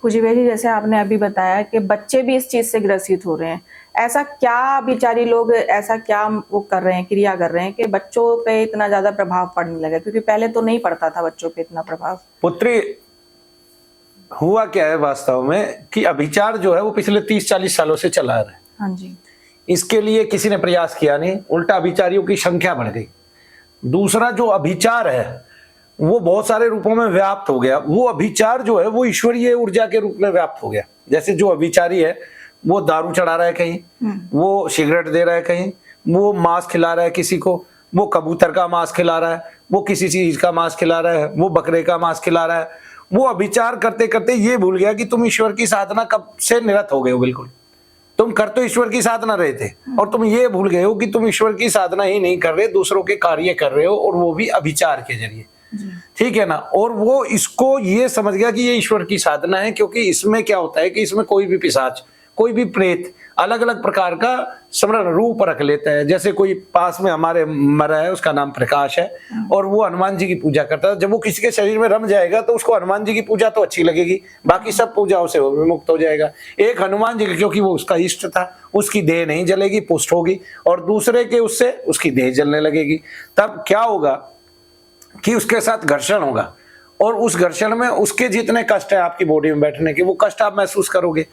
कुजीवे जी, जैसे आपने अभी बताया कि बच्चे भी इस चीज से ग्रसित हो रहे हैं, ऐसा क्या बिचारी लोग ऐसा क्या वो कर रहे हैं, क्रिया कर रहे हैं कि बच्चों पे इतना ज्यादा प्रभाव पड़ने लगा? क्योंकि पहले तो नहीं पड़ता था बच्चों पे इतना प्रभाव। पुत्री, हुआ क्या है वास्तव में कि अभिचार जो है वो पिछले 30-40 सालों से चला आ रहा है। हाँ जी। इसके लिए किसी ने प्रयास किया नहीं, उल्टा अभिचारियों की संख्या बढ़ गई। दूसरा, जो अभिचार है वो बहुत सारे रूपों में व्याप्त हो गया। वो अभिचार जो है वो ईश्वरीय ऊर्जा के रूप में व्याप्त हो गया। जैसे जो अभिचारी है वो दारू चढ़ा रहा है कहीं, वो सिगरेट दे रहा है कहीं, वो मांस खिला रहा है किसी को, वो कबूतर का मांस खिला रहा है, वो किसी चीज का मांस खिला रहा है, वो बकरे का मांस खिला रहा है। वो अभिचार करते करते ये भूल गया कि तुम ईश्वर की साधना कब से निरत हो गए हो। बिल्कुल तुम कर तो ईश्वर की साधना रहे थे और तुम ये भूल गए हो कि तुम ईश्वर की साधना ही नहीं कर रहे, दूसरों के कार्य कर रहे हो, और वो भी अभिचार के जरिए। ठीक है ना। और वो इसको ये समझ गया कि ये ईश्वर की साधना है, क्योंकि इसमें क्या होता है कि इसमें कोई भी पिशाच, कोई भी प्रेत अलग अलग प्रकार का स्मरण रूप रख लेता है। जैसे कोई पास में हमारे मरा है, उसका नाम प्रकाश है, और वो हनुमान जी की पूजा करता है। जब वो किसी के शरीर में रम जाएगा तो उसको हनुमान जी की पूजा तो अच्छी लगेगी, बाकी सब पूजाओं से वो विमुक्त हो जाएगा। एक हनुमान जी की, क्योंकि वो उसका इष्ट था, उसकी देह नहीं जलेगी, पुष्ट होगी, और दूसरे के उससे उसकी देह जलने लगेगी। तब क्या होगा कि उसके साथ घर्षण होगा, और उस घर्षण में उसके जितने कष्ट है आपकी बॉडी में बैठने के, वो कष्ट आप महसूस करोगे।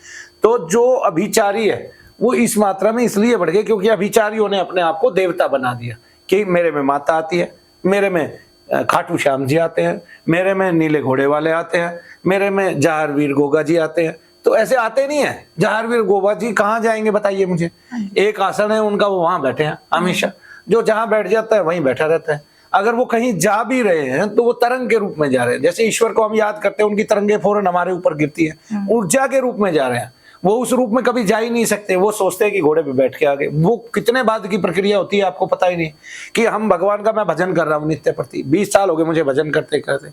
तो जो अभिचारी है वो इस मात्रा में इसलिए बढ़ गए क्योंकि अभिचारियों ने अपने आप को देवता बना दिया कि मेरे में माता आती है, मेरे में खाटू श्याम जी आते हैं, मेरे में नीले घोड़े वाले आते हैं, मेरे में जहारवीर गोगा जी आते हैं। तो ऐसे आते नहीं है। जहारवीर गोगा जी कहाँ जाएंगे बताइए मुझे? एक आसन है उनका, वो वहां बैठे हैं हमेशा। जो जहां बैठ जाता है वहीं बैठा रहता है। अगर वो कहीं जा भी रहे हैं तो वो तरंग के रूप में जा रहे हैं। जैसे ईश्वर को हम याद करते हैं, उनकी तरंगे फौरन हमारे ऊपर गिरती है, ऊर्जा के रूप में जा रहे हैं। वो उस रूप में कभी जा ही नहीं सकते। वो सोचते हैं कि घोड़े पे बैठ के आगे। वो कितने बाद की प्रक्रिया होती है आपको पता ही नहीं कि हम भगवान का, मैं भजन कर रहा हूँ नित्य प्रति, 20 साल हो गए मुझे भजन करते करते,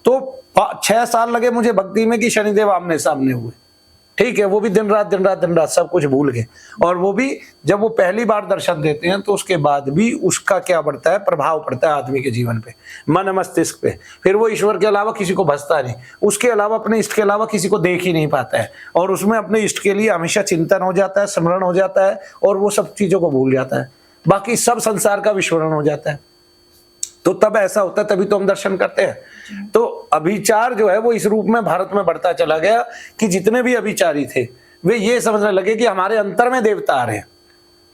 तो 6 साल लगे मुझे भक्ति में कि शनिदेव आमने सामने हुए। ठीक है, वो भी दिन रात सब कुछ भूल गए। और वो भी जब वो पहली बार दर्शन देते हैं तो उसके बाद भी उसका क्या बढ़ता है, प्रभाव पड़ता है आदमी के जीवन पे, मन मस्तिष्क पे। फिर वो ईश्वर के अलावा किसी को भजता नहीं, उसके अलावा अपने इष्ट के अलावा किसी को देख ही नहीं पाता है, और उसमें अपने इष्ट के लिए हमेशा चिंतन हो जाता है, स्मरण हो जाता है, और वो सब चीजों को भूल जाता है, बाकी सब संसार का विस्मरण हो जाता है। तो तब ऐसा होता है, तभी तो हम दर्शन करते हैं। तो अभिचार जो है वो इस रूप में भारत में बढ़ता चला गया कि जितने भी अभिचारी थे वे ये समझने लगे कि हमारे अंतर में देवता आ रहे हैं।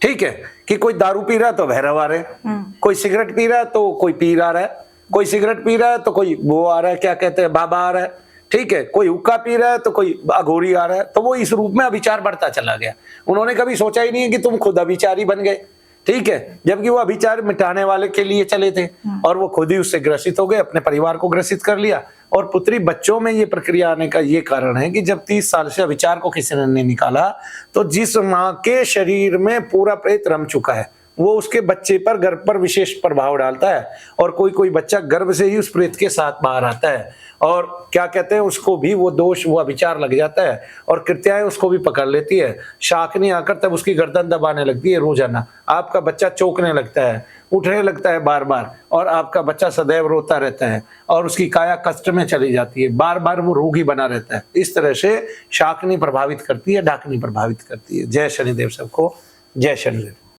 ठीक है, कि कोई दारू पी रहा है तो भैरव आ रहे हैं, कोई सिगरेट पी रहा है तो कोई पीर आ रहा है, कोई सिगरेट पी रहा है तो कोई वो आ रहा है, क्या कहते हैं, बाबा आ रहा है। ठीक है, कोई हुक्का पी रहा है तो कोई अघोरी आ रहा है। तो वो इस रूप में अभिचार बढ़ता चला गया। उन्होंने कभी सोचा ही नहीं है कि तुम खुद अभिचारी बन गए। ठीक है, जबकि वो अभिचार मिटाने वाले के लिए चले थे, और वो खुद ही उससे ग्रसित हो गए, अपने परिवार को ग्रसित कर लिया। और पुत्री, बच्चों में ये प्रक्रिया आने का ये कारण है कि जब 30 साल से अभिचार को किसी ने नहीं निकाला, तो जिस माँ के शरीर में पूरा प्रेत रम चुका है वो उसके बच्चे पर, गर्भ पर विशेष प्रभाव डालता है। और कोई कोई बच्चा गर्भ से ही उस प्रेत के साथ बाहर आता है, और क्या कहते हैं, उसको भी वो दोष, वो अभिचार लग जाता है, और कृत्याएं उसको भी पकड़ लेती है। शाकनी आकर तब उसकी गर्दन दबाने लगती है रोजाना। आपका बच्चा चौंकने लगता है, उठने लगता है बार बार, और आपका बच्चा सदैव रोता रहता है, और उसकी काया कष्ट में चली जाती है, बार बार वो रोगी बना रहता है। इस तरह से शाकनी प्रभावित करती है, डाकनी प्रभावित करती है। जय शनिदेव सबको, जय शनिदेव।